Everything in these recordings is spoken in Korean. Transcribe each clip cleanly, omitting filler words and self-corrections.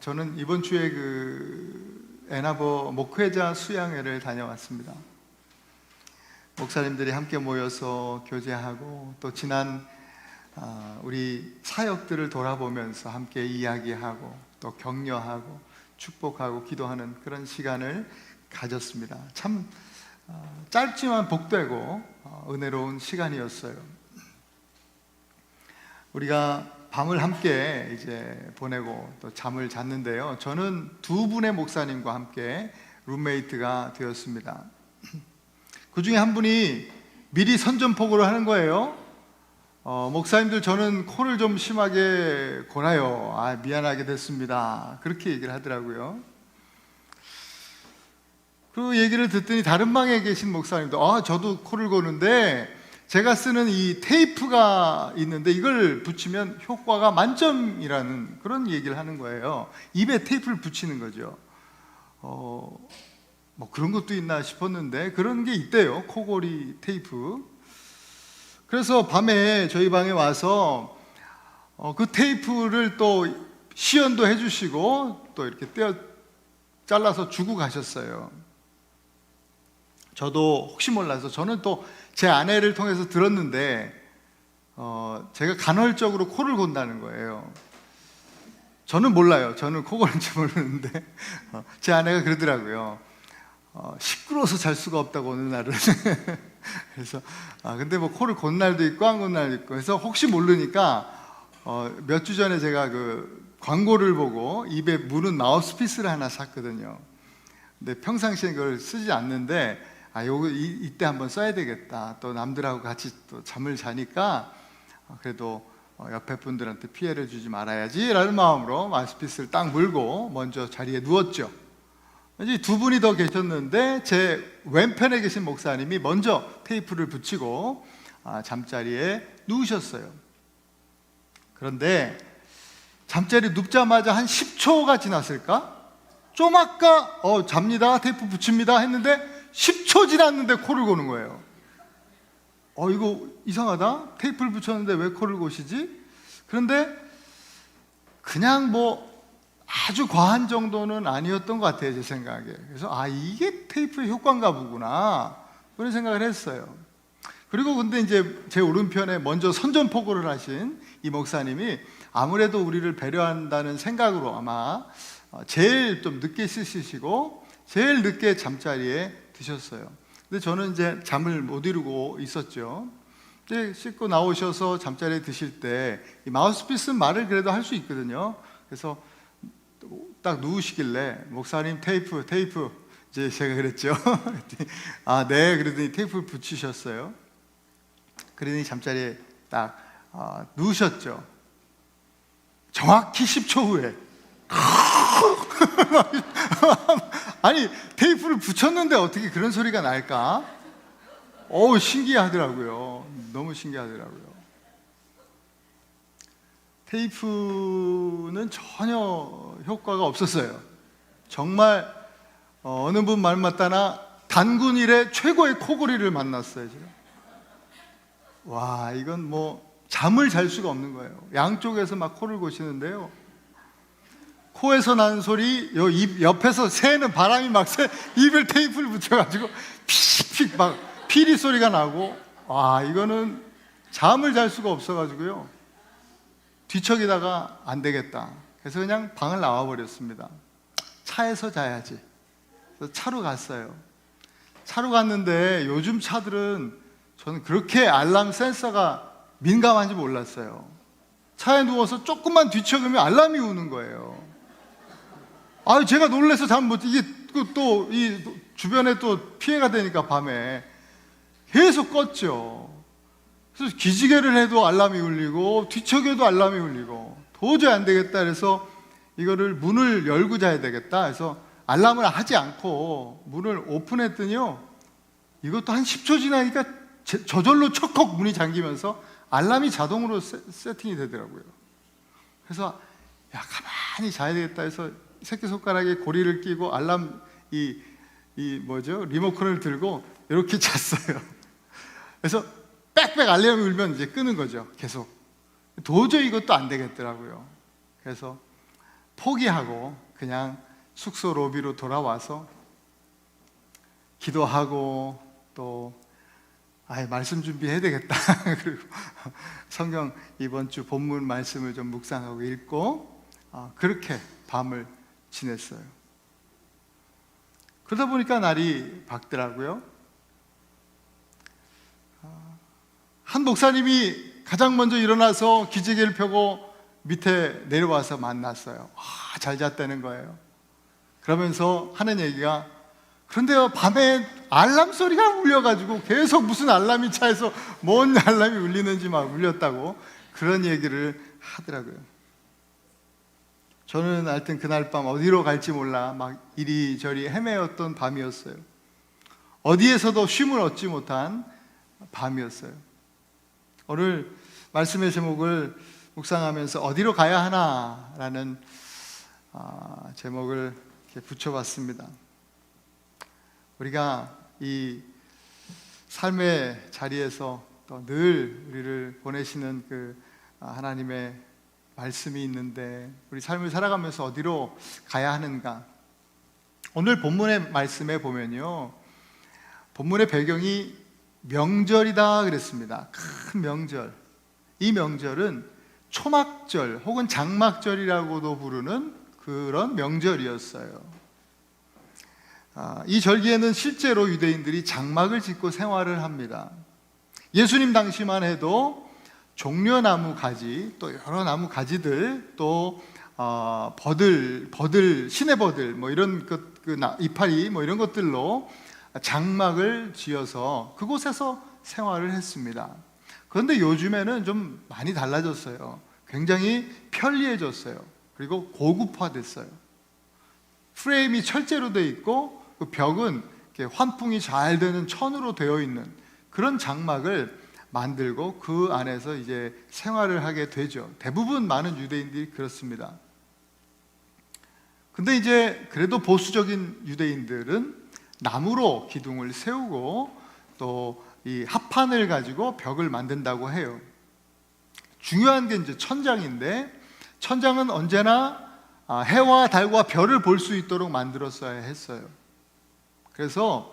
저는 이번 주에 애나버 목회자 수양회를 다녀왔습니다. 목사님들이 함께 모여서 교제하고 또 지난 우리 사역들을 돌아보면서 함께 이야기하고 또 격려하고 축복하고 기도하는 그런 시간을 가졌습니다. 참 짧지만 복되고 은혜로운 시간이었어요. 우리가 밤을 함께 이제 보내고 또 잠을 잤는데요. 저는 두 분의 목사님과 함께 룸메이트가 되었습니다. 그 중에 한 분이 미리 선전포고를 하는 거예요. 목사님들, 저는 코를 좀 심하게 골아요. 미안하게 됐습니다. 그렇게 얘기를 하더라고요. 그 얘기를 듣더니 다른 방에 계신 목사님도 저도 코를 고는데 제가 쓰는 이 테이프가 있는데 이걸 붙이면 효과가 만점이라는 그런 얘기를 하는 거예요. 입에 테이프를 붙이는 거죠. 뭐 그런 것도 있나 싶었는데 그런 게 있대요. 코골이 테이프. 그래서 밤에 저희 방에 와서 그 테이프를 또 시연도 해주시고 또 이렇게 잘라서 주고 가셨어요. 저도 혹시 몰라서 저는 또 제 아내를 통해서 들었는데 제가 간헐적으로 코를 곤다는 거예요. 저는 몰라요. 저는 코 고는지 모르는데 제 아내가 그러더라고요. 시끄러워서 잘 수가 없다고 어느 날은. 그래서 근데 뭐 코를 곤 날도 있고 안 곤 날도 있고 그래서 혹시 모르니까 몇 주 전에 제가 그 광고를 보고 입에 무는 마우스피스를 하나 샀거든요. 근데 평상시에 그걸 쓰지 않는데 이때 한번 써야 되겠다. 또 남들하고 같이 또 잠을 자니까 그래도 옆에 분들한테 피해를 주지 말아야지 라는 마음으로 마우스피스를 딱 물고 먼저 자리에 누웠죠. 이제 두 분이 더 계셨는데 제 왼편에 계신 목사님이 먼저 테이프를 붙이고 잠자리에 누우셨어요. 그런데 잠자리에 눕자마자 한 10초가 지났을까? 좀 아까 잡니다, 테이프 붙입니다 했는데 10초 지났는데 코를 고는 거예요. 이거 이상하다. 테이프를 붙였는데 왜 코를 고시지? 그런데 그냥 뭐 아주 과한 정도는 아니었던 것 같아요, 제 생각에. 그래서 이게 테이프의 효과인가 보구나 그런 생각을 했어요. 그리고 근데 이제 제 오른편에 먼저 선전포고를 하신 이 목사님이 아무래도 우리를 배려한다는 생각으로 아마 제일 좀 늦게 씻으시고 제일 늦게 잠자리에 드셨어요. 근데 저는 이제 잠을 못 이루고 있었죠. 이제 씻고 나오셔서 잠자리에 드실 때 이 마우스피스는 말을 그래도 할 수 있거든요. 그래서 딱 누우시길래 목사님 테이프 이제 제가 그랬죠. 네 그러더니 테이프를 붙이셨어요. 그러더니 잠자리에 딱 누우셨죠. 정확히 10초 후에 아니 테이프를 붙였는데 어떻게 그런 소리가 날까? 신기하더라고요. 너무 신기하더라고요. 테이프는 전혀 효과가 없었어요. 정말 어느 분 말 맞다나 단군 이래 최고의 코골이를 만났어요. 제가. 와, 이건 뭐 잠을 잘 수가 없는 거예요. 양쪽에서 막 코를 고시는데요. 코에서 나는 소리, 입 옆에서 새는 바람이 막 입을 테이프를 붙여가지고 픽픽 막 피리 소리가 나고, 이거는 잠을 잘 수가 없어가지고요. 뒤척이다가 안 되겠다. 그래서 그냥 방을 나와 버렸습니다. 차에서 자야지. 그래서 차로 갔어요. 차로 갔는데 요즘 차들은 저는 그렇게 알람 센서가 민감한지 몰랐어요. 차에 누워서 조금만 뒤척이면 알람이 우는 거예요. 제가 놀라서 잠 못, 이게 또 이 주변에 또 피해가 되니까 밤에 계속 껐죠. 그래서 기지개를 해도 알람이 울리고 뒤척여도 알람이 울리고 도저히 안 되겠다. 그래서 이거를 문을 열고 자야 되겠다. 그래서 알람을 하지 않고 문을 오픈했더니요. 이것도 한 10초 지나니까 저절로 척컥 문이 잠기면서 알람이 자동으로 세팅이 되더라고요. 그래서 가만히 자야 되겠다 해서 새끼손가락에 고리를 끼고 알람 리모컨을 들고 이렇게 잤어요. 그래서 빽빽 알람이 울면 이제 끄는 거죠. 계속. 도저히 이것도 안 되겠더라고요. 그래서 포기하고 그냥 숙소 로비로 돌아와서 기도하고 또 말씀 준비해야 되겠다. 그리고 성경 이번 주 본문 말씀을 좀 묵상하고 읽고 그렇게 밤을 지냈어요. 그러다 보니까 날이 밝더라고요. 한 목사님이 가장 먼저 일어나서 기지개를 펴고 밑에 내려와서 만났어요. 잘 잤다는 거예요. 그러면서 하는 얘기가, 그런데요, 밤에 알람 소리가 울려가지고 계속 무슨 알람이 차에서 뭔 알람이 울리는지 막 울렸다고 그런 얘기를 하더라고요. 저는 하여튼 그날 밤 어디로 갈지 몰라 막 이리저리 헤매었던 밤이었어요. 어디에서도 쉼을 얻지 못한 밤이었어요. 오늘 말씀의 제목을 묵상하면서 어디로 가야 하나라는 제목을 이렇게 붙여봤습니다. 우리가 이 삶의 자리에서 또 늘 우리를 보내시는 그 하나님의 말씀이 있는데 우리 삶을 살아가면서 어디로 가야 하는가? 오늘 본문의 말씀에 보면요, 본문의 배경이 명절이다 그랬습니다. 큰 명절. 이 명절은 초막절 혹은 장막절이라고도 부르는 그런 명절이었어요. 이 절기에는 실제로 유대인들이 장막을 짓고 생활을 합니다. 예수님 당시만 해도 종려나무 가지, 또 여러 나무 가지들, 또 버들, 시내버들, 뭐 이런 이파리, 뭐 이런 것들로 장막을 지어서 그곳에서 생활을 했습니다. 그런데 요즘에는 좀 많이 달라졌어요. 굉장히 편리해졌어요. 그리고 고급화됐어요. 프레임이 철제로 되어 있고 그 벽은 이렇게 환풍이 잘 되는 천으로 되어 있는 그런 장막을 만들고 그 안에서 이제 생활을 하게 되죠. 대부분 많은 유대인들이 그렇습니다. 근데 이제 그래도 보수적인 유대인들은 나무로 기둥을 세우고 또 이 합판을 가지고 벽을 만든다고 해요. 중요한 게 이제 천장인데, 천장은 언제나 해와 달과 별을 볼 수 있도록 만들었어야 했어요. 그래서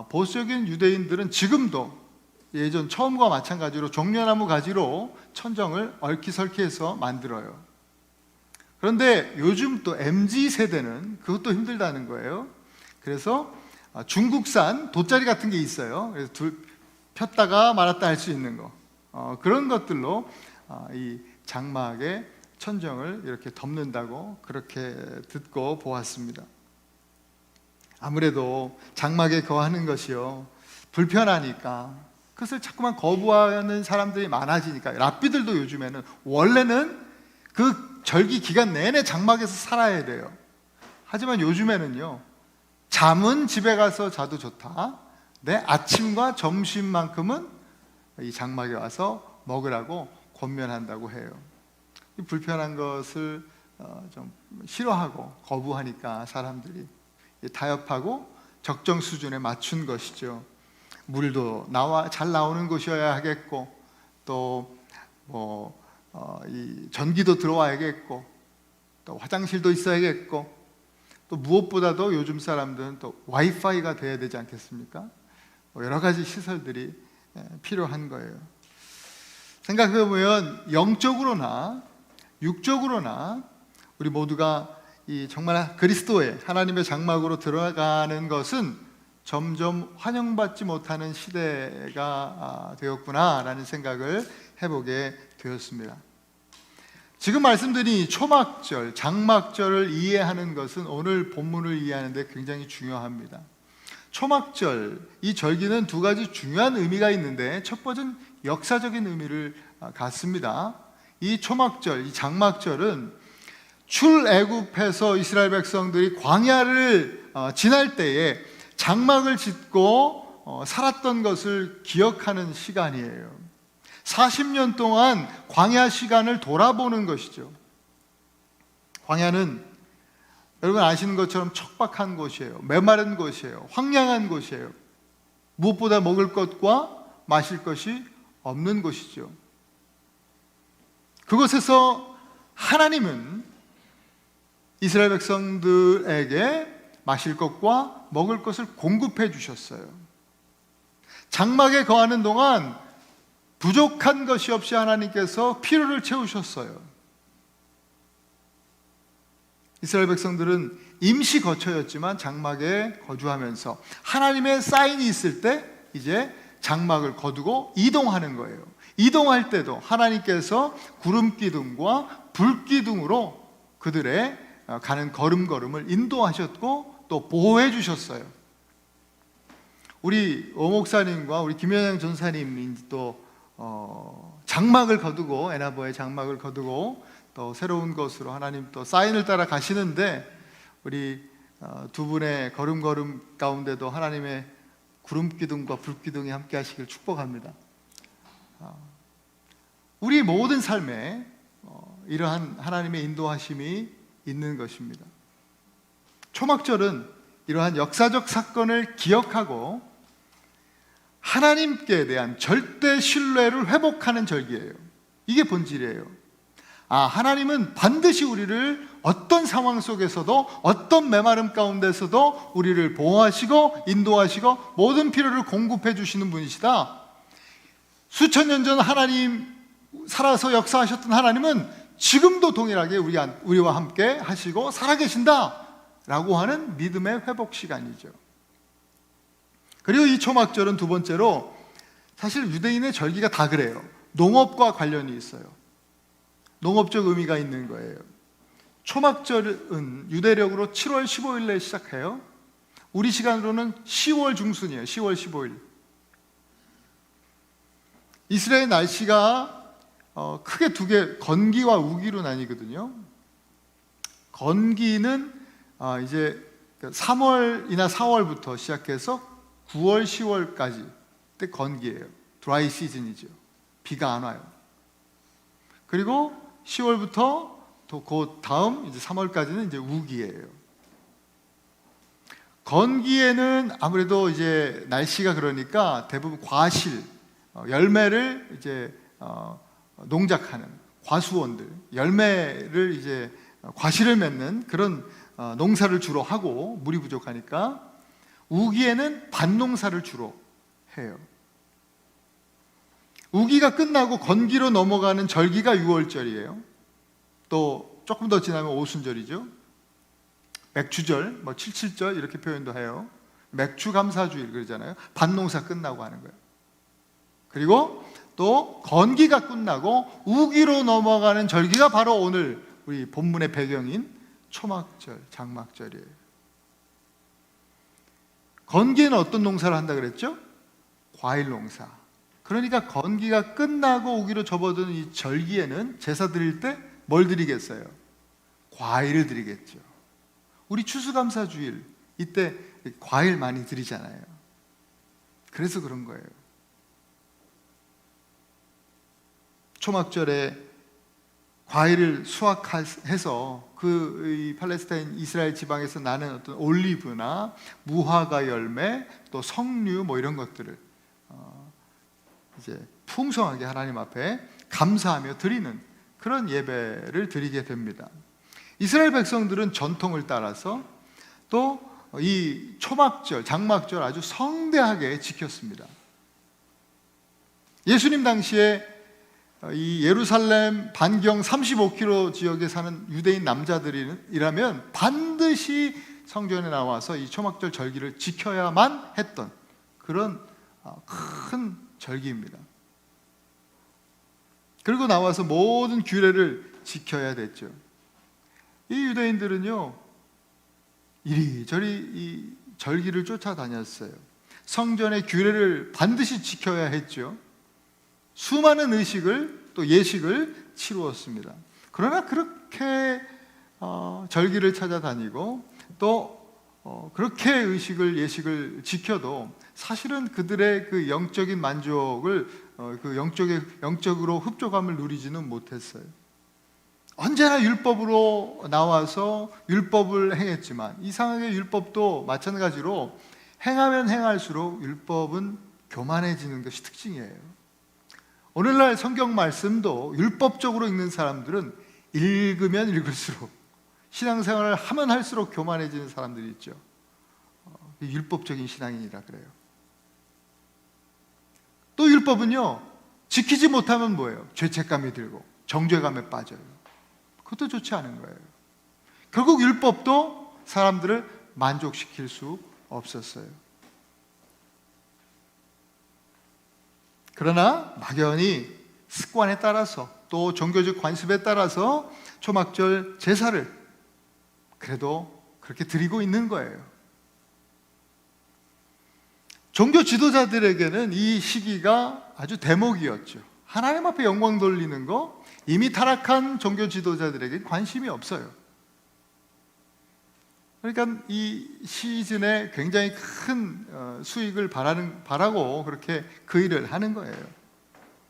보수적인 유대인들은 지금도 예전 처음과 마찬가지로 종려나무 가지로 천정을 얼키설키해서 만들어요. 그런데 요즘 또 MZ세대는 그것도 힘들다는 거예요. 그래서 중국산 돗자리 같은 게 있어요. 그래서 폈다가 말았다 할 수 있는 거, 그런 것들로 이 장막의 천정을 이렇게 덮는다고 그렇게 듣고 보았습니다. 아무래도 장막에 거하는 것이요, 불편하니까 그것을 자꾸만 거부하는 사람들이 많아지니까, 랍비들도 요즘에는 원래는 그 절기 기간 내내 장막에서 살아야 돼요. 하지만 요즘에는요, 잠은 집에 가서 자도 좋다, 내 아침과 점심만큼은 이 장막에 와서 먹으라고 권면한다고 해요. 이 불편한 것을 좀 싫어하고 거부하니까 사람들이 타협하고 적정 수준에 맞춘 것이죠. 물도 잘 나오는 곳이어야 하겠고, 또 이 전기도 들어와야겠고, 또 화장실도 있어야겠고, 또 무엇보다도 요즘 사람들은 또 와이파이가 돼야 되지 않겠습니까? 여러 가지 시설들이 필요한 거예요. 생각해보면 영적으로나 육적으로나 우리 모두가 이 정말 그리스도의 하나님의 장막으로 들어가는 것은 점점 환영받지 못하는 시대가 되었구나라는 생각을 해보게 되었습니다. 지금 말씀드린 초막절, 장막절을 이해하는 것은 오늘 본문을 이해하는 데 굉장히 중요합니다. 초막절, 이 절기는 두 가지 중요한 의미가 있는데, 첫 번째는 역사적인 의미를 갖습니다. 이 초막절, 이 장막절은 출애굽해서 이스라엘 백성들이 광야를 지날 때에 장막을 짓고 살았던 것을 기억하는 시간이에요. 40년 동안 광야 시간을 돌아보는 것이죠. 광야는 여러분 아시는 것처럼 척박한 곳이에요. 메마른 곳이에요. 황량한 곳이에요. 무엇보다 먹을 것과 마실 것이 없는 곳이죠. 그곳에서 하나님은 이스라엘 백성들에게 마실 것과 먹을 것을 공급해 주셨어요. 장막에 거하는 동안 부족한 것이 없이 하나님께서 필요를 채우셨어요. 이스라엘 백성들은 임시 거처였지만 장막에 거주하면서 하나님의 사인이 있을 때 이제 장막을 거두고 이동하는 거예요. 이동할 때도 하나님께서 구름 기둥과 불 기둥으로 그들의 가는 걸음걸음을 인도하셨고 또 보호해 주셨어요. 우리 오 목사님과 우리 김현영 전사님이 또 장막을 거두고 에나보의 장막을 거두고 또 새로운 것으로 하나님 또 사인을 따라 가시는데 우리 두 분의 걸음걸음 가운데도 하나님의 구름 기둥과 불 기둥이 함께 하시길 축복합니다. 우리 모든 삶에 이러한 하나님의 인도하심이 있는 것입니다. 초막절은 이러한 역사적 사건을 기억하고 하나님께 대한 절대 신뢰를 회복하는 절기예요. 이게 본질이에요. 하나님은 반드시 우리를 어떤 상황 속에서도 어떤 메마름 가운데서도 우리를 보호하시고 인도하시고 모든 필요를 공급해 주시는 분이시다. 수천 년 전 하나님 살아서 역사하셨던 하나님은 지금도 동일하게 우리와 함께 하시고 살아계신다 라고 하는 믿음의 회복 시간이죠. 그리고 이 초막절은 두 번째로 사실 유대인의 절기가 다 그래요. 농업과 관련이 있어요. 농업적 의미가 있는 거예요. 초막절은 유대력으로 7월 15일에 시작해요. 우리 시간으로는 10월 중순이에요. 10월 15일. 이스라엘 날씨가 크게 두 개, 건기와 우기로 나뉘거든요. 건기는 이제 3월이나 4월부터 시작해서 9월, 10월까지 때 건기예요. 드라이 시즌이죠. 비가 안 와요. 그리고 10월부터 또 그 다음 이제 3월까지는 이제 우기예요. 건기에는 아무래도 이제 날씨가 그러니까 대부분 과실, 열매를 이제 농작하는 과수원들, 열매를 이제 과실을 맺는 그런 농사를 주로 하고 물이 부족하니까 우기에는 밭농사를 주로 해요. 우기가 끝나고 건기로 넘어가는 절기가 6월절이에요. 또 조금 더 지나면 오순절이죠. 맥추절, 칠칠절 이렇게 표현도 해요. 맥추 감사주일 그러잖아요. 밭농사 끝나고 하는 거예요. 그리고 또 건기가 끝나고 우기로 넘어가는 절기가 바로 오늘 우리 본문의 배경인 초막절, 장막절이에요. 건기에는 어떤 농사를 한다 그랬죠? 과일 농사. 그러니까 건기가 끝나고 우기로 접어드는 이 절기에는 제사 드릴 때 뭘 드리겠어요? 과일을 드리겠죠. 우리 추수감사주일 이때 과일 많이 드리잖아요. 그래서 그런 거예요. 초막절에 과일을 수확해서 이 팔레스타인 이스라엘 지방에서 나는 어떤 올리브나 무화과 열매 또 석류 이런 것들을 이제 풍성하게 하나님 앞에 감사하며 드리는 그런 예배를 드리게 됩니다. 이스라엘 백성들은 전통을 따라서 또 이 초막절, 장막절 아주 성대하게 지켰습니다. 예수님 당시에 이 예루살렘 반경 35km 지역에 사는 유대인 남자들이라면 반드시 성전에 나와서 이 초막절 절기를 지켜야만 했던 그런 큰 절기입니다. 그리고 나와서 모든 규례를 지켜야 됐죠. 이 유대인들은요 이리저리 이 절기를 쫓아다녔어요. 성전의 규례를 반드시 지켜야 했죠. 수많은 의식을 또 예식을 치루었습니다. 그러나 그렇게 절기를 찾아다니고 또 그렇게 의식을 예식을 지켜도 사실은 그들의 그 영적인 만족을 영적으로 흡족함을 누리지는 못했어요. 언제나 율법으로 나와서 율법을 행했지만 이상하게 율법도 마찬가지로 행하면 행할수록 율법은 교만해지는 것이 특징이에요. 오늘날 성경 말씀도 율법적으로 읽는 사람들은 읽으면 읽을수록 신앙생활을 하면 할수록 교만해지는 사람들이 있죠. 율법적인 신앙인이라 그래요. 또 율법은요, 지키지 못하면 뭐예요? 죄책감이 들고 정죄감에 빠져요. 그것도 좋지 않은 거예요. 결국 율법도 사람들을 만족시킬 수 없었어요. 그러나 막연히 습관에 따라서 또 종교적 관습에 따라서 초막절 제사를 그래도 그렇게 드리고 있는 거예요. 종교 지도자들에게는 이 시기가 아주 대목이었죠. 하나님 앞에 영광 돌리는 거 이미 타락한 종교 지도자들에게 관심이 없어요. 그러니까 이 시즌에 굉장히 큰 수익을 바라고 그렇게 그 일을 하는 거예요.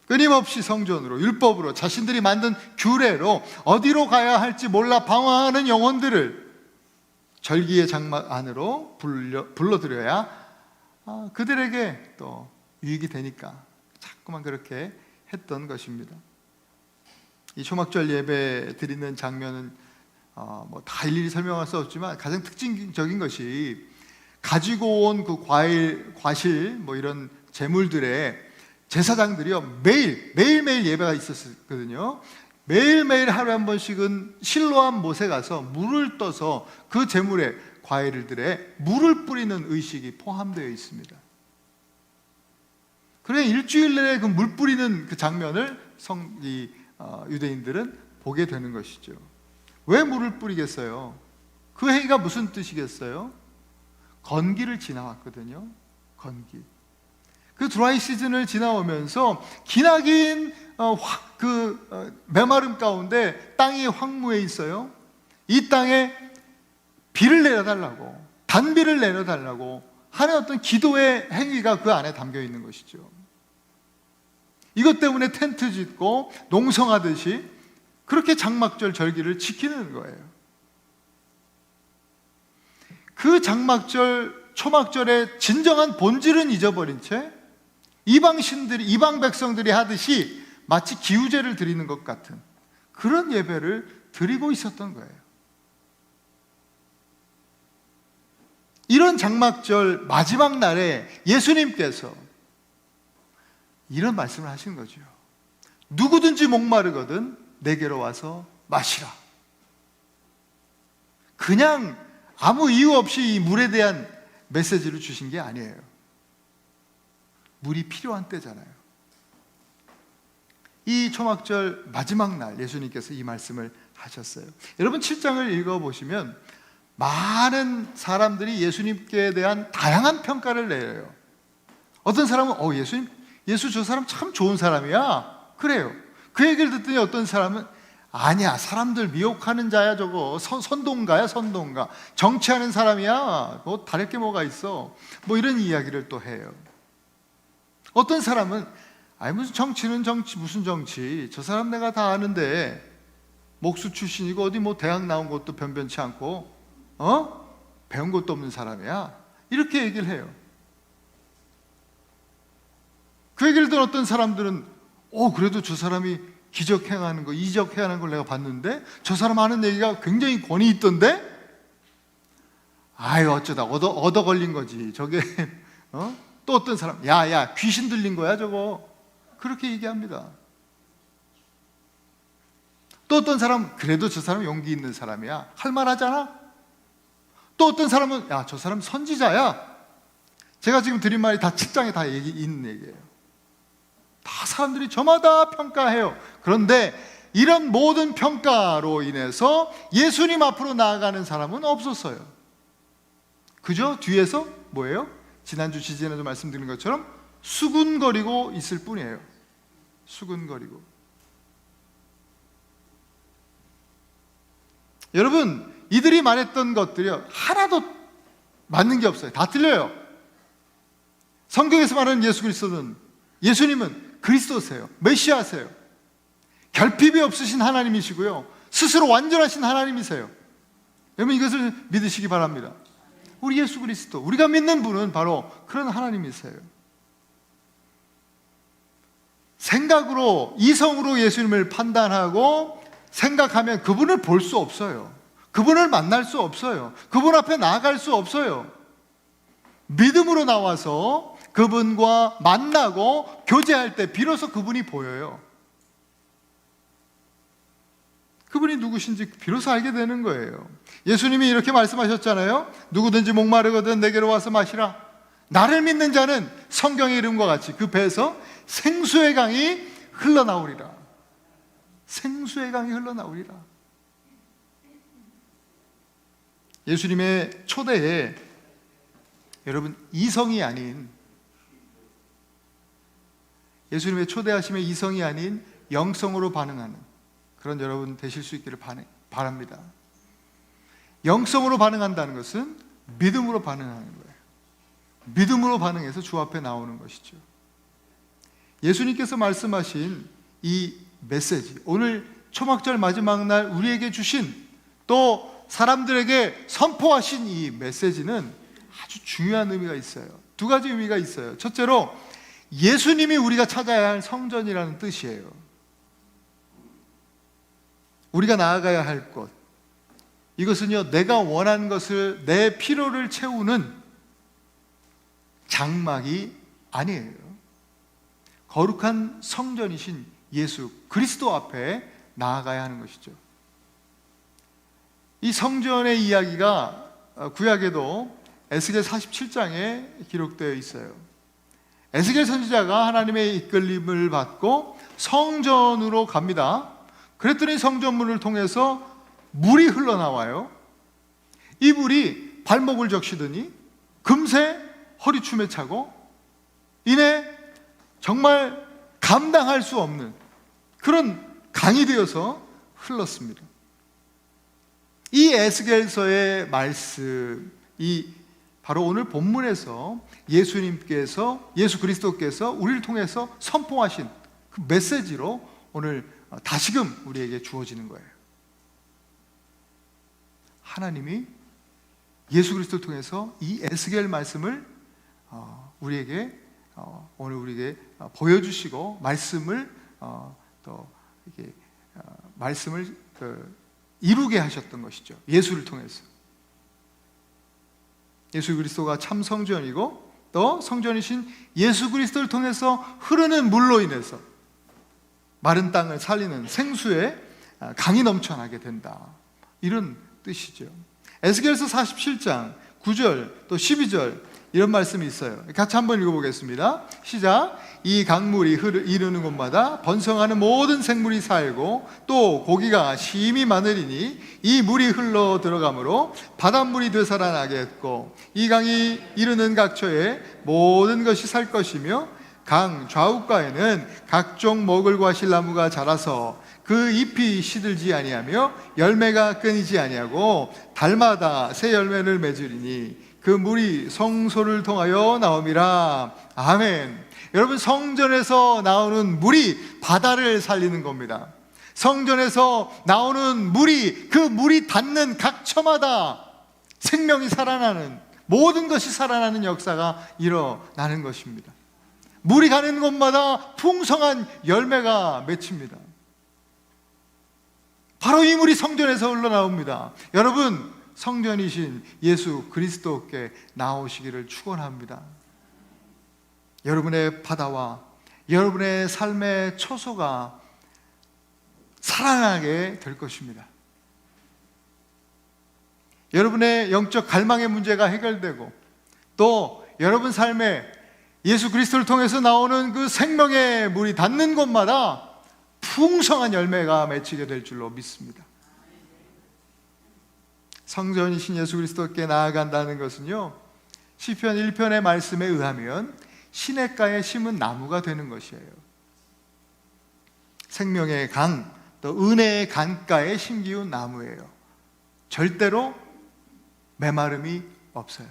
끊임없이 성전으로, 율법으로, 자신들이 만든 규례로 어디로 가야 할지 몰라 방황하는 영혼들을 절기의 장막 안으로 불러들여야 그들에게 또 유익이 되니까 자꾸만 그렇게 했던 것입니다. 이 초막절 예배 드리는 장면은 다 일일이 설명할 수 없지만 가장 특징적인 것이 가지고 온 그 과실 이런 재물들의 제사장들이요 매일매일 예배가 있었거든요. 매일매일 하루에 한 번씩은 실로암 못에 가서 물을 떠서 그 재물의 과일들에 물을 뿌리는 의식이 포함되어 있습니다. 그래 일주일 내내 그 물 뿌리는 그 장면을 유대인들은 보게 되는 것이죠. 왜 물을 뿌리겠어요? 그 행위가 무슨 뜻이겠어요? 건기를 지나왔거든요. 건기. 그 드라이 시즌을 지나오면서 기나긴 메마름 가운데 땅이 황무해 있어요. 이 땅에 비를 내려달라고, 단비를 내려달라고 하는 어떤 기도의 행위가 그 안에 담겨 있는 것이죠. 이것 때문에 텐트 짓고 농성하듯이 그렇게 장막절 절기를 지키는 거예요. 그 장막절, 초막절의 진정한 본질은 잊어버린 채 이방 백성들이 하듯이 마치 기우제를 드리는 것 같은 그런 예배를 드리고 있었던 거예요. 이런 장막절 마지막 날에 예수님께서 이런 말씀을 하신 거죠. 누구든지 목마르거든 내게로 와서 마시라. 그냥 아무 이유 없이 이 물에 대한 메시지를 주신 게 아니에요. 물이 필요한 때잖아요. 이 초막절 마지막 날 예수님께서 이 말씀을 하셨어요. 여러분 7장을 읽어보시면 많은 사람들이 예수님께 대한 다양한 평가를 내요. 어떤 사람은 예수 저 사람 참 좋은 사람이야. 그래요. 그 얘기를 듣더니 어떤 사람은 아니야, 사람들 미혹하는 자야, 저거 선동가야, 선동가, 정치하는 사람이야, 다를 게 뭐가 있어, 이런 이야기를 또 해요. 어떤 사람은 무슨 정치는 정치, 무슨 정치, 저 사람 내가 다 아는데 목수 출신이고 어디 대학 나온 것도 변변치 않고 배운 것도 없는 사람이야, 이렇게 얘기를 해요. 그 얘기를 듣는 어떤 사람들은 그래도 저 사람이 기적 행하는 거, 이적 행하는 걸 내가 봤는데 저 사람 하는 얘기가 굉장히 권위 있던데? 어쩌다 얻어 걸린 거지 저게. 또 어떤 사람, 야 귀신 들린 거야 저거, 그렇게 얘기합니다. 또 어떤 사람, 그래도 저 사람 용기 있는 사람이야, 할 만하잖아. 또 어떤 사람은 저 사람 선지자야. 제가 지금 드린 말이 다 7장에 다 있는 얘기예요. 다 사람들이 저마다 평가해요. 그런데 이런 모든 평가로 인해서 예수님 앞으로 나아가는 사람은 없었어요. 그저 뒤에서 뭐예요? 지난주 지지난주 말씀드린 것처럼 수군거리고 있을 뿐이에요. 수군거리고. 여러분, 이들이 말했던 것들이 하나도 맞는 게 없어요. 다 틀려요. 성경에서 말하는 예수님은 그리스도세요. 메시아세요. 결핍이 없으신 하나님이시고요, 스스로 완전하신 하나님이세요. 여러분, 이것을 믿으시기 바랍니다. 우리 예수 그리스도, 우리가 믿는 분은 바로 그런 하나님이세요. 생각으로, 이성으로 예수님을 판단하고 생각하면 그분을 볼 수 없어요. 그분을 만날 수 없어요. 그분 앞에 나아갈 수 없어요. 믿음으로 나와서 그분과 만나고 교제할 때 비로소 그분이 보여요. 그분이 누구신지 비로소 알게 되는 거예요. 예수님이 이렇게 말씀하셨잖아요. 누구든지 목마르거든 내게로 와서 마시라. 나를 믿는 자는 성경의 이름과 같이 그 배에서 생수의 강이 흘러나오리라. 생수의 강이 흘러나오리라. 예수님의 초대에 여러분 이성이 아닌, 예수님의 초대하심에 이성이 아닌 영성으로 반응하는 그런 여러분 되실 수 있기를 바랍니다. 영성으로 반응한다는 것은 믿음으로 반응하는 거예요. 믿음으로 반응해서 주 앞에 나오는 것이죠. 예수님께서 말씀하신 이 메시지, 오늘 초막절 마지막 날 우리에게 주신, 또 사람들에게 선포하신 이 메시지는 아주 중요한 의미가 있어요. 두 가지 의미가 있어요. 첫째로 예수님이 우리가 찾아야 할 성전이라는 뜻이에요. 우리가 나아가야 할 곳, 이것은요, 내가 원하는 것을, 내 필요를 채우는 장막이 아니에요. 거룩한 성전이신 예수 그리스도 앞에 나아가야 하는 것이죠. 이 성전의 이야기가 구약에도 에스겔 47장에 기록되어 있어요. 에스겔 선지자가 하나님의 이끌림을 받고 성전으로 갑니다. 그랬더니 성전문을 통해서 물이 흘러나와요. 이 물이 발목을 적시더니 금세 허리춤에 차고 이내 정말 감당할 수 없는 그런 강이 되어서 흘렀습니다. 이 에스겔서의 말씀, 이 바로 오늘 본문에서 예수님께서, 예수 그리스도께서 우리를 통해서 선포하신 그 메시지로 오늘 다시금 우리에게 주어지는 거예요. 하나님이 예수 그리스도를 통해서 이 에스겔 말씀을 우리에게 오늘 우리에게 보여주시고 말씀을 또 이렇게 말씀을 이루게 하셨던 것이죠. 예수를 통해서. 예수 그리스도가 참 성전이고 또 성전이신 예수 그리스도를 통해서 흐르는 물로 인해서 마른 땅을 살리는 생수의 강이 넘쳐나게 된다, 이런 뜻이죠. 에스겔서 47장 9절 또 12절 이런 말씀이 있어요. 같이 한번 읽어보겠습니다. 시작. 이 강물이 이르는 곳마다 번성하는 모든 생물이 살고 또 고기가 심히 많으리니 이 물이 흘러 들어가므로 바닷물이 되살아나게 했고 이 강이 이르는 각처에 모든 것이 살 것이며 강 좌우가에는 각종 먹을 과실나무가 자라서 그 잎이 시들지 아니하며 열매가 끊이지 아니하고 달마다 새 열매를 맺으리니 그 물이 성소를 통하여 나옴이라. 아멘. 여러분, 성전에서 나오는 물이 바다를 살리는 겁니다. 성전에서 나오는 물이, 그 물이 닿는 각처마다 생명이 살아나는, 모든 것이 살아나는 역사가 일어나는 것입니다. 물이 가는 곳마다 풍성한 열매가 맺힙니다. 바로 이 물이 성전에서 흘러나옵니다. 여러분, 성전이신 예수 그리스도께 나오시기를 축원합니다. 여러분의 바다와 여러분의 삶의 초소가 살아나게 될 것입니다. 여러분의 영적 갈망의 문제가 해결되고 또 여러분 삶에 예수 그리스도를 통해서 나오는 그 생명의 물이 닿는 곳마다 풍성한 열매가 맺히게 될 줄로 믿습니다. 성전이신 예수 그리스도께 나아간다는 것은요, 시편 1편의 말씀에 의하면 시냇가에 심은 나무가 되는 것이에요. 생명의 강, 또 은혜의 강가에 심기운 나무예요. 절대로 메마름이 없어요.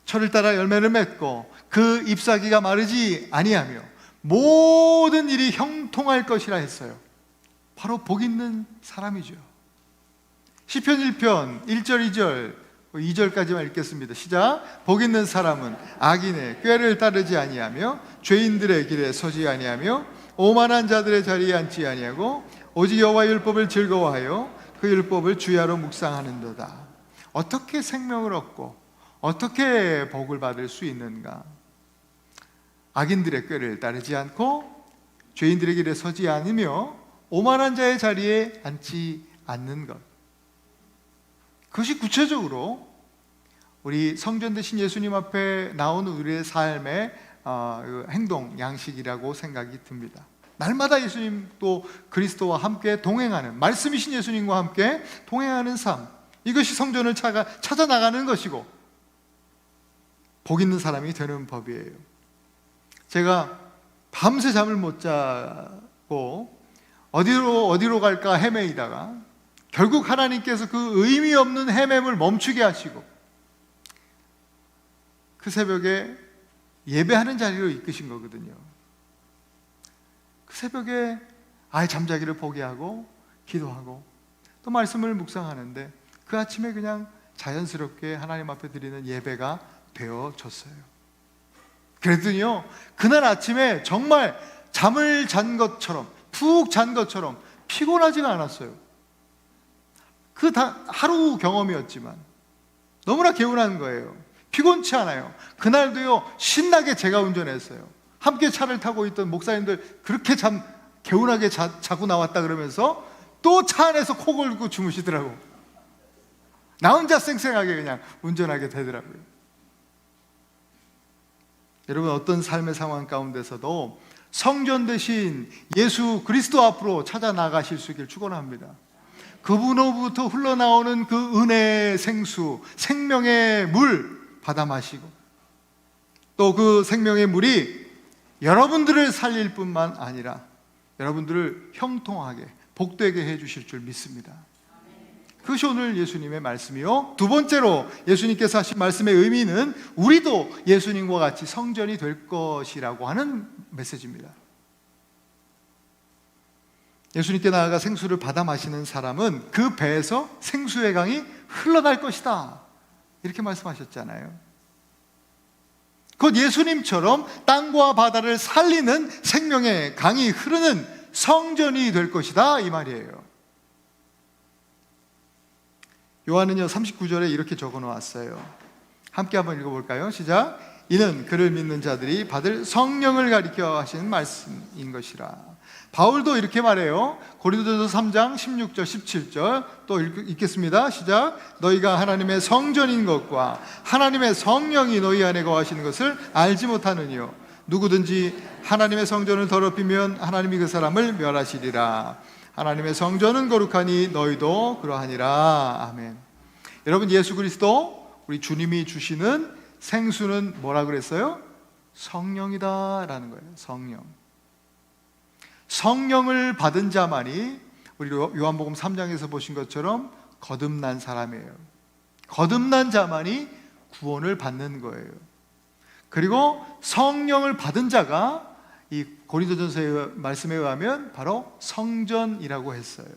철을 따라 열매를 맺고 그 잎사귀가 마르지 아니하며 모든 일이 형통할 것이라 했어요. 바로 복 있는 사람이죠. 시편 1편 1절 2절 2절까지만 읽겠습니다. 시작. 복 있는 사람은 악인의 꾀를 따르지 아니하며 죄인들의 길에 서지 아니하며 오만한 자들의 자리에 앉지 아니하고 오직 여호와의 율법을 즐거워하여 그 율법을 주야로 묵상하는도다. 어떻게 생명을 얻고 어떻게 복을 받을 수 있는가? 악인들의 꾀를 따르지 않고 죄인들의 길에 서지 않으며 오만한 자의 자리에 앉지 않는 것. 그것이 구체적으로 우리 성전 되신 예수님 앞에 나오는 우리의 삶의 행동, 양식이라고 생각이 듭니다. 날마다 예수님 또 그리스도와 함께 동행하는, 말씀이신 예수님과 함께 동행하는 삶, 이것이 성전을 찾아 나가는 것이고 복 있는 사람이 되는 법이에요. 제가 밤새 잠을 못 자고 어디로 갈까 헤매이다가 결국 하나님께서 그 의미 없는 헤매를 멈추게 하시고 그 새벽에 예배하는 자리로 이끄신 거거든요. 그 새벽에 아예 잠자기를 포기하고 기도하고 또 말씀을 묵상하는데 그 아침에 그냥 자연스럽게 하나님 앞에 드리는 예배가 되어졌어요. 그랬더니요, 그날 아침에 정말 잠을 잔 것처럼, 푹 잔 것처럼 피곤하지가 않았어요. 그 하루 경험이었지만 너무나 개운한 거예요. 피곤치 않아요. 그날도요, 신나게 제가 운전했어요. 함께 차를 타고 있던 목사님들 그렇게 개운하게 자고 나왔다 그러면서 또 차 안에서 코 골고 주무시더라고. 나 혼자 쌩쌩하게 그냥 운전하게 되더라고요. 여러분, 어떤 삶의 상황 가운데서도 성전 되신 예수 그리스도 앞으로 찾아 나가실 수 있기를 축원합니다. 그분으로부터 흘러나오는 그 은혜의 생수, 생명의 물 받아 마시고 또 그 생명의 물이 여러분들을 살릴 뿐만 아니라 여러분들을 형통하게 복되게 해주실 줄 믿습니다. 그것이 오늘 예수님의 말씀이요, 두 번째로 예수님께서 하신 말씀의 의미는 우리도 예수님과 같이 성전이 될 것이라고 하는 메시지입니다. 예수님께 나아가 생수를 받아 마시는 사람은 그 배에서 생수의 강이 흘러날 것이다, 이렇게 말씀하셨잖아요. 곧 예수님처럼 땅과 바다를 살리는 생명의 강이 흐르는 성전이 될 것이다, 이 말이에요. 요한은요 39절에 이렇게 적어 놓았어요. 함께 한번 읽어볼까요? 시작. 이는 그를 믿는 자들이 받을 성령을 가리켜 하시는 말씀인 것이라. 바울도 이렇게 말해요. 고린도전서 3장 16절 17절 또 읽겠습니다. 시작. 너희가 하나님의 성전인 것과 하나님의 성령이 너희 안에 거하시는 것을 알지 못하느니요, 누구든지 하나님의 성전을 더럽히면 하나님이 그 사람을 멸하시리라. 하나님의 성전은 거룩하니 너희도 그러하니라. 아멘. 여러분, 예수 그리스도 우리 주님이 주시는 생수는 뭐라 그랬어요? 성령이다 라는 거예요. 성령을 받은 자만이 우리 요한복음 3장에서 보신 것처럼 거듭난 사람이에요. 거듭난 자만이 구원을 받는 거예요. 그리고 성령을 받은 자가 이 고린도전서의 말씀에 의하면 바로 성전이라고 했어요.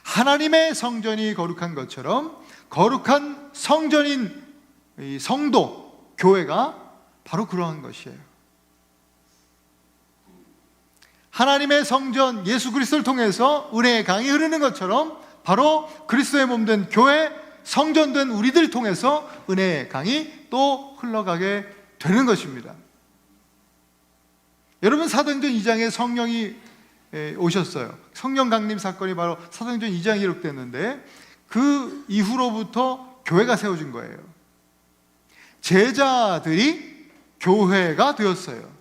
하나님의 성전이 거룩한 것처럼 거룩한 성전인 이 성도, 교회가 바로 그러한 것이에요. 하나님의 성전 예수 그리스도를 통해서 은혜의 강이 흐르는 것처럼 바로 그리스도의 몸된 교회, 성전된 우리들 통해서 은혜의 강이 또 흘러가게 되는 것입니다. 여러분, 사도행전 2장에 성령이 오셨어요. 성령 강림 사건이 바로 사도행전 2장에 기록됐는데 그 이후로부터 교회가 세워진 거예요. 제자들이 교회가 되었어요.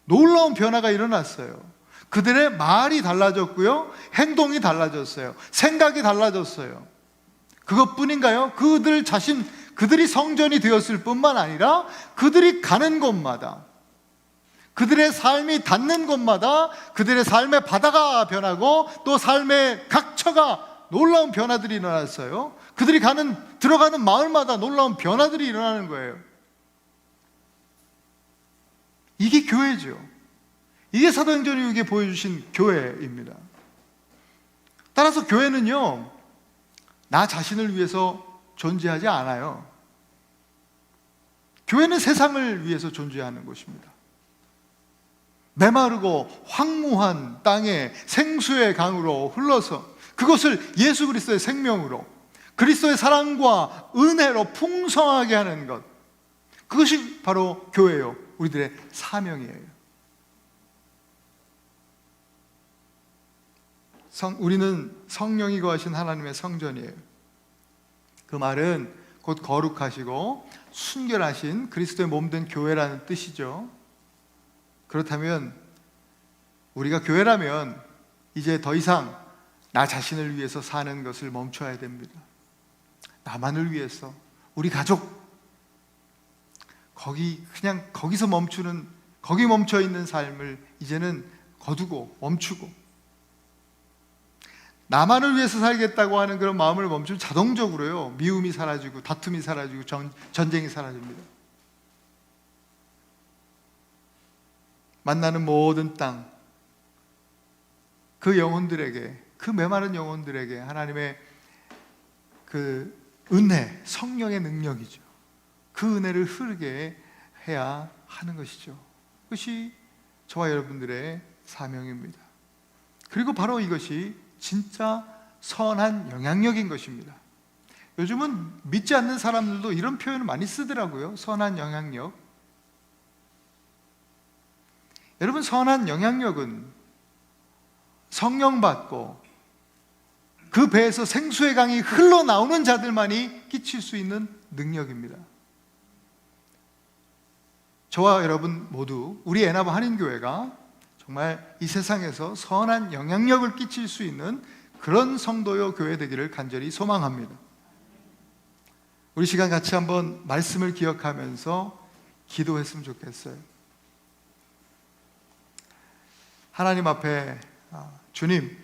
놀라운 변화가 일어났어요. 그들의 말이 달라졌고요, 행동이 달라졌어요. 생각이 달라졌어요. 그것뿐인가요? 그들이 성전이 되었을 뿐만 아니라 그들이 가는 곳마다, 그들의 삶이 닿는 곳마다 그들의 삶의 바다가 변하고 또 삶의 각처가 놀라운 변화들이 일어났어요. 그들이 들어가는 마을마다 놀라운 변화들이 일어나는 거예요. 이게 교회죠. 이게 사도행전 이후에 보여주신 교회입니다. 따라서 교회는요, 나 자신을 위해서 존재하지 않아요. 교회는 세상을 위해서 존재하는 곳입니다. 메마르고 황무한 땅에 생수의 강으로 흘러서 그것을 예수 그리스도의 생명으로, 그리스도의 사랑과 은혜로 풍성하게 하는 것, 그것이 바로 교회요, 우리들의 사명이에요. 우리는 성령이 거하신 하나님의 성전이에요. 그 말은 곧 거룩하시고 순결하신 그리스도의 몸된 교회라는 뜻이죠. 그렇다면 우리가 교회라면 이제 더 이상 나 자신을 위해서 사는 것을 멈춰야 됩니다. 나만을 위해서, 우리 가족, 거기서 거기 멈춰 있는 삶을 이제는 거두고 멈추고, 나만을 위해서 살겠다고 하는 그런 마음을 멈추면 자동적으로요, 미움이 사라지고 다툼이 사라지고 전쟁이 사라집니다. 만나는 모든 땅, 그 영혼들에게, 그 메마른 영혼들에게 하나님의 그 은혜, 성령의 능력이죠. 그 은혜를 흐르게 해야 하는 것이죠. 그것이 저와 여러분들의 사명입니다. 그리고 바로 이것이 진짜 선한 영향력인 것입니다. 요즘은 믿지 않는 사람들도 이런 표현을 많이 쓰더라고요. 선한 영향력. 여러분, 선한 영향력은 성령 받고 그 배에서 생수의 강이 흘러나오는 자들만이 끼칠 수 있는 능력입니다. 저와 여러분 모두, 우리 에나바 한인교회가 정말 이 세상에서 선한 영향력을 끼칠 수 있는 그런 성도요 교회 되기를 간절히 소망합니다. 우리 시간 같이 한번 말씀을 기억하면서 기도했으면 좋겠어요. 하나님 앞에, 주님,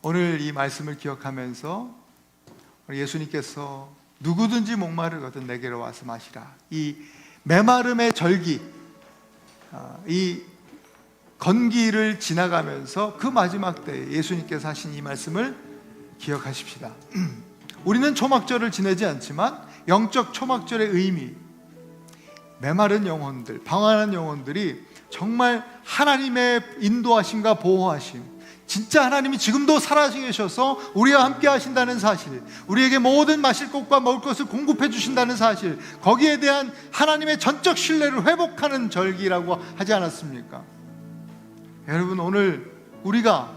오늘 이 말씀을 기억하면서 예수님께서 누구든지 목마르거든 내게로 와서 마시라, 이 메마름의 절기, 이 건기를 지나가면서 그 마지막 때에 예수님께서 하신 이 말씀을 기억하십시다. 우리는 초막절을 지내지 않지만 영적 초막절의 의미, 메마른 영혼들, 방황하는 영혼들이 정말 하나님의 인도하심과 보호하심, 진짜 하나님이 지금도 살아계셔서 우리와 함께 하신다는 사실, 우리에게 모든 마실 것과 먹을 것을 공급해 주신다는 사실, 거기에 대한 하나님의 전적 신뢰를 회복하는 절기라고 하지 않았습니까? 여러분, 오늘 우리가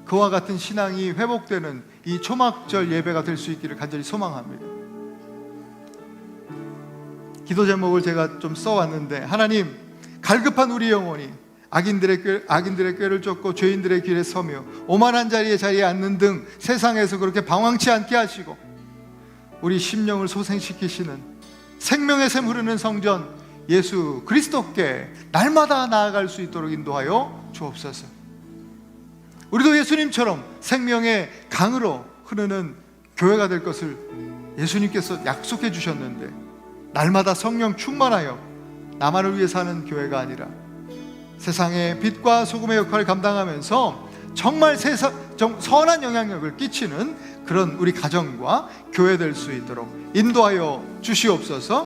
그와 같은 신앙이 회복되는 이 초막절 예배가 될 수 있기를 간절히 소망합니다. 기도 제목을 제가 좀 써왔는데, 하나님, 갈급한 우리 영혼이 악인들의 꾀를 쫓고 죄인들의 길에 서며 오만한 자리에 앉는 등 세상에서 그렇게 방황치 않게 하시고 우리 심령을 소생시키시는 생명의 샘 흐르는 성전 예수 그리스도께 날마다 나아갈 수 있도록 인도하여 주옵소서. 우리도 예수님처럼 생명의 강으로 흐르는 교회가 될 것을 예수님께서 약속해 주셨는데, 날마다 성령 충만하여 나만을 위해 사는 교회가 아니라 세상의 빛과 소금의 역할을 감당하면서 정말 선한 영향력을 끼치는 그런 우리 가정과 교회 될 수 있도록 인도하여 주시옵소서.